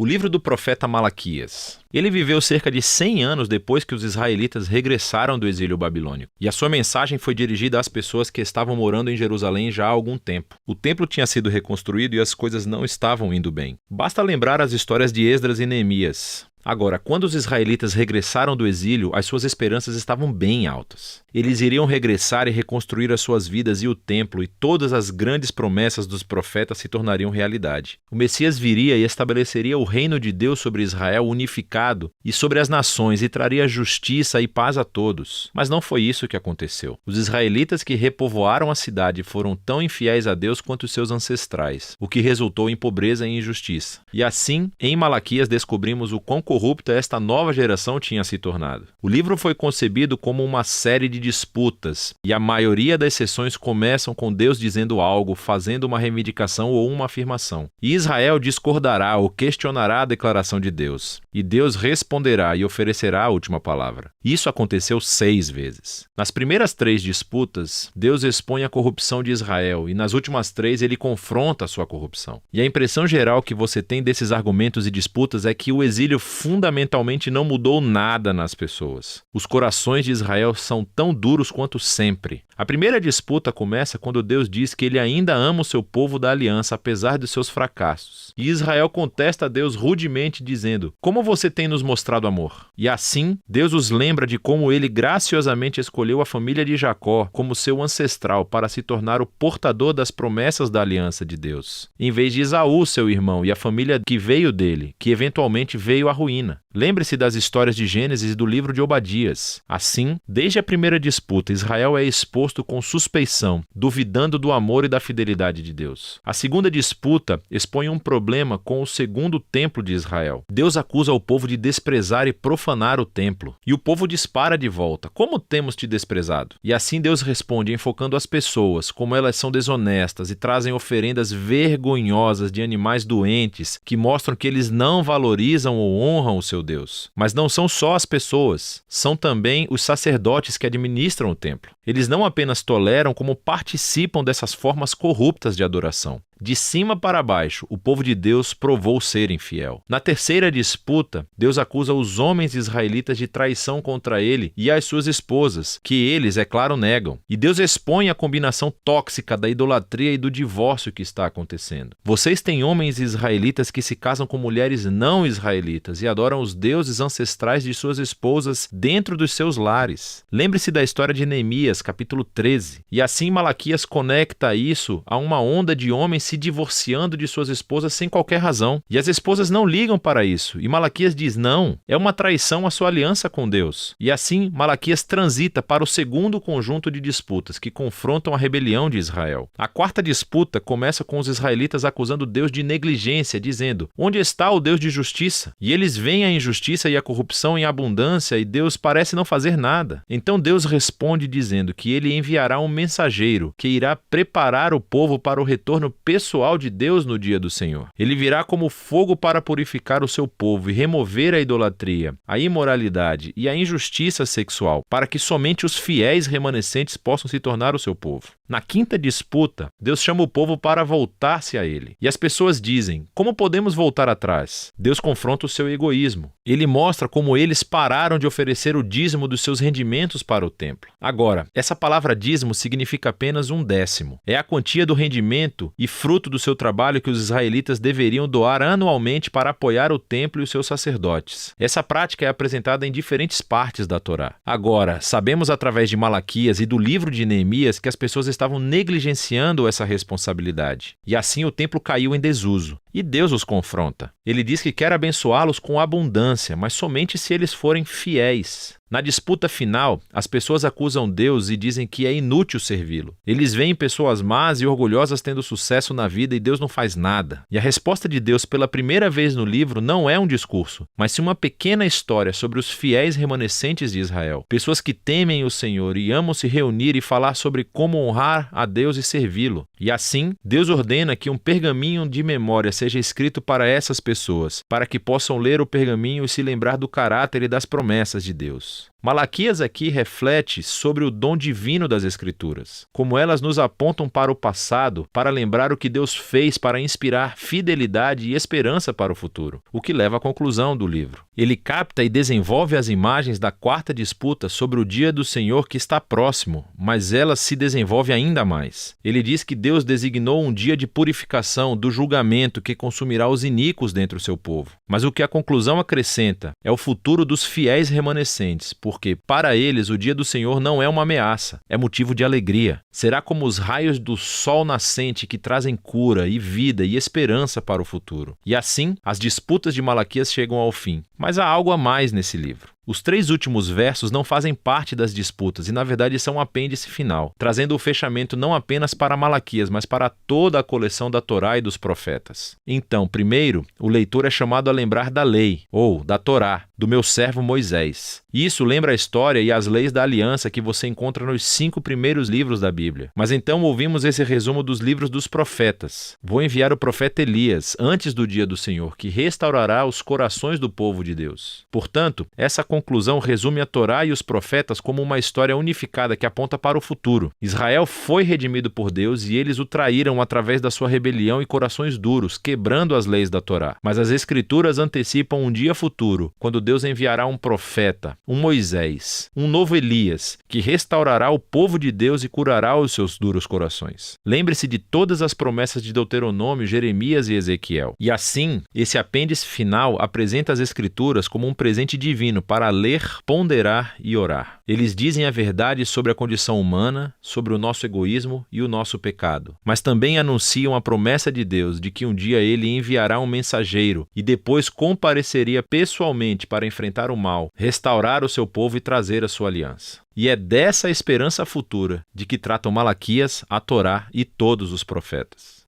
O livro do profeta Malaquias. Ele viveu cerca de 100 anos depois que os israelitas regressaram do exílio babilônico, e a sua mensagem foi dirigida às pessoas que estavam morando em Jerusalém já há algum tempo. O templo tinha sido reconstruído e as coisas não estavam indo bem. Basta lembrar as histórias de Esdras e Neemias. Agora, quando os israelitas regressaram do exílio, as suas esperanças estavam bem altas. Eles iriam regressar e reconstruir as suas vidas e o templo, e todas as grandes promessas dos profetas se tornariam realidade. O Messias viria e estabeleceria o reino de Deus sobre Israel unificado e sobre as nações, e traria justiça e paz a todos. Mas não foi isso que aconteceu. Os israelitas que repovoaram a cidade foram tão infiéis a Deus quanto seus ancestrais, o que resultou em pobreza e injustiça. E assim, em Malaquias descobrimos o quão corrupta esta nova geração tinha se tornado. O livro foi concebido como uma série de disputas, e a maioria das sessões começam com Deus dizendo algo, fazendo uma reivindicação ou uma afirmação. E Israel discordará ou questionará a declaração de Deus. E Deus responderá e oferecerá a última palavra. Isso aconteceu 6 vezes. Nas primeiras 3 disputas, Deus expõe a corrupção de Israel, e nas últimas 3 ele confronta a sua corrupção. E a impressão geral que você tem desses argumentos e disputas é que o exílio fundamentalmente não mudou nada nas pessoas. Os corações de Israel são tão duros quanto sempre. A primeira disputa começa quando Deus diz que ele ainda ama o seu povo da aliança, apesar de seus fracassos. E Israel contesta a Deus rudemente, dizendo: "Como você tem nos mostrado amor?" E assim, Deus os lembra de como ele graciosamente escolheu a família de Jacó como seu ancestral para se tornar o portador das promessas da aliança de Deus, em vez de Esaú, seu irmão, e a família que veio dele, que eventualmente veio à ruína. Lembre-se das histórias de Gênesis e do livro de Obadias. Assim, desde a primeira disputa, Israel é exposto com suspeição, duvidando do amor e da fidelidade de Deus. A segunda disputa expõe um problema com o segundo templo de Israel. Deus acusa o povo de desprezar e profanar o templo. E o povo dispara de volta: "Como temos te desprezado?" E assim Deus responde enfocando as pessoas, como elas são desonestas e trazem oferendas vergonhosas de animais doentes que mostram que eles não valorizam ou honram o seu Deus. Mas não são só as pessoas, são também os sacerdotes que administram o templo. Eles não apenas toleram, como participam dessas formas corruptas de adoração. De cima para baixo, o povo de Deus provou ser infiel. Na terceira disputa, Deus acusa os homens israelitas de traição contra ele e as suas esposas, que eles, é claro, negam. E Deus expõe a combinação tóxica da idolatria e do divórcio que está acontecendo. Vocês têm homens israelitas que se casam com mulheres não israelitas e adoram os deuses ancestrais de suas esposas dentro dos seus lares. Lembre-se da história de Neemias, capítulo 13. E assim Malaquias conecta isso a uma onda de homens se divorciando de suas esposas sem qualquer razão. E as esposas não ligam para isso. E Malaquias diz: não, é uma traição à sua aliança com Deus. E assim, Malaquias transita para o segundo conjunto de disputas que confrontam a rebelião de Israel. A quarta disputa começa com os israelitas acusando Deus de negligência, dizendo: onde está o Deus de justiça? E eles veem a injustiça e a corrupção em abundância e Deus parece não fazer nada. Então Deus responde dizendo que ele enviará um mensageiro que irá preparar o povo para o retorno pessoal de Deus no dia do Senhor. Ele virá como fogo para purificar o seu povo e remover a idolatria, a imoralidade e a injustiça sexual, para que somente os fiéis remanescentes possam se tornar o seu povo. Na quinta disputa, Deus chama o povo para voltar-se a ele. E as pessoas dizem: como podemos voltar atrás? Deus confronta o seu egoísmo. Ele mostra como eles pararam de oferecer o dízimo dos seus rendimentos para o templo. Agora, essa palavra dízimo significa apenas 1/10. É a quantia do rendimento e fruto do seu trabalho que os israelitas deveriam doar anualmente para apoiar o templo e os seus sacerdotes. Essa prática é apresentada em diferentes partes da Torá. Agora, sabemos através de Malaquias e do livro de Neemias que as pessoas estavam negligenciando essa responsabilidade. E assim o templo caiu em desuso. E Deus os confronta. Ele diz que quer abençoá-los com abundância, mas somente se eles forem fiéis. Na disputa final, as pessoas acusam Deus e dizem que é inútil servi-lo. Eles veem pessoas más e orgulhosas tendo sucesso na vida e Deus não faz nada. E a resposta de Deus pela primeira vez no livro não é um discurso, mas sim uma pequena história sobre os fiéis remanescentes de Israel. Pessoas que temem o Senhor e amam se reunir e falar sobre como honrar a Deus e servi-lo. E assim, Deus ordena que um pergaminho de memória seja escrito para essas pessoas, para que possam ler o pergaminho e se lembrar do caráter e das promessas de Deus. Malaquias aqui reflete sobre o dom divino das Escrituras, como elas nos apontam para o passado para lembrar o que Deus fez para inspirar fidelidade e esperança para o futuro, o que leva à conclusão do livro. Ele capta e desenvolve as imagens da quarta disputa sobre o dia do Senhor que está próximo, mas ela se desenvolve ainda mais. Ele diz que Deus designou um dia de purificação do julgamento que consumirá os iníquos dentre o seu povo. Mas o que a conclusão acrescenta é o futuro dos fiéis remanescentes, porque para eles o dia do Senhor não é uma ameaça, é motivo de alegria. Será como os raios do sol nascente que trazem cura e vida e esperança para o futuro. E assim, as disputas de Malaquias chegam ao fim. Mas há algo a mais nesse livro. Os 3 últimos versos não fazem parte das disputas e, na verdade, são um apêndice final, trazendo o fechamento não apenas para Malaquias, mas para toda a coleção da Torá e dos profetas. Então, primeiro, o leitor é chamado a lembrar da lei, ou da Torá, do meu servo Moisés. Isso lembra a história e as leis da aliança que você encontra nos 5 primeiros livros da Bíblia. Mas então ouvimos esse resumo dos livros dos profetas. Vou enviar o profeta Elias antes do dia do Senhor, que restaurará os corações do povo de Deus. Portanto, essa conclusão resume a Torá e os profetas como uma história unificada que aponta para o futuro. Israel foi redimido por Deus e eles o traíram através da sua rebelião e corações duros, quebrando as leis da Torá. Mas as Escrituras antecipam um dia futuro, quando Deus enviará um profeta, um Moisés, um novo Elias, que restaurará o povo de Deus e curará os seus duros corações. Lembre-se de todas as promessas de Deuteronômio, Jeremias e Ezequiel. E assim, esse apêndice final apresenta as Escrituras como um presente divino para ler, ponderar e orar. Eles dizem a verdade sobre a condição humana, sobre o nosso egoísmo e o nosso pecado, mas também anunciam a promessa de Deus de que um dia Ele enviará um mensageiro e depois compareceria pessoalmente para enfrentar o mal, restaurar o seu povo e trazer a sua aliança. E é dessa esperança futura de que tratam Malaquias, a Torá e todos os profetas.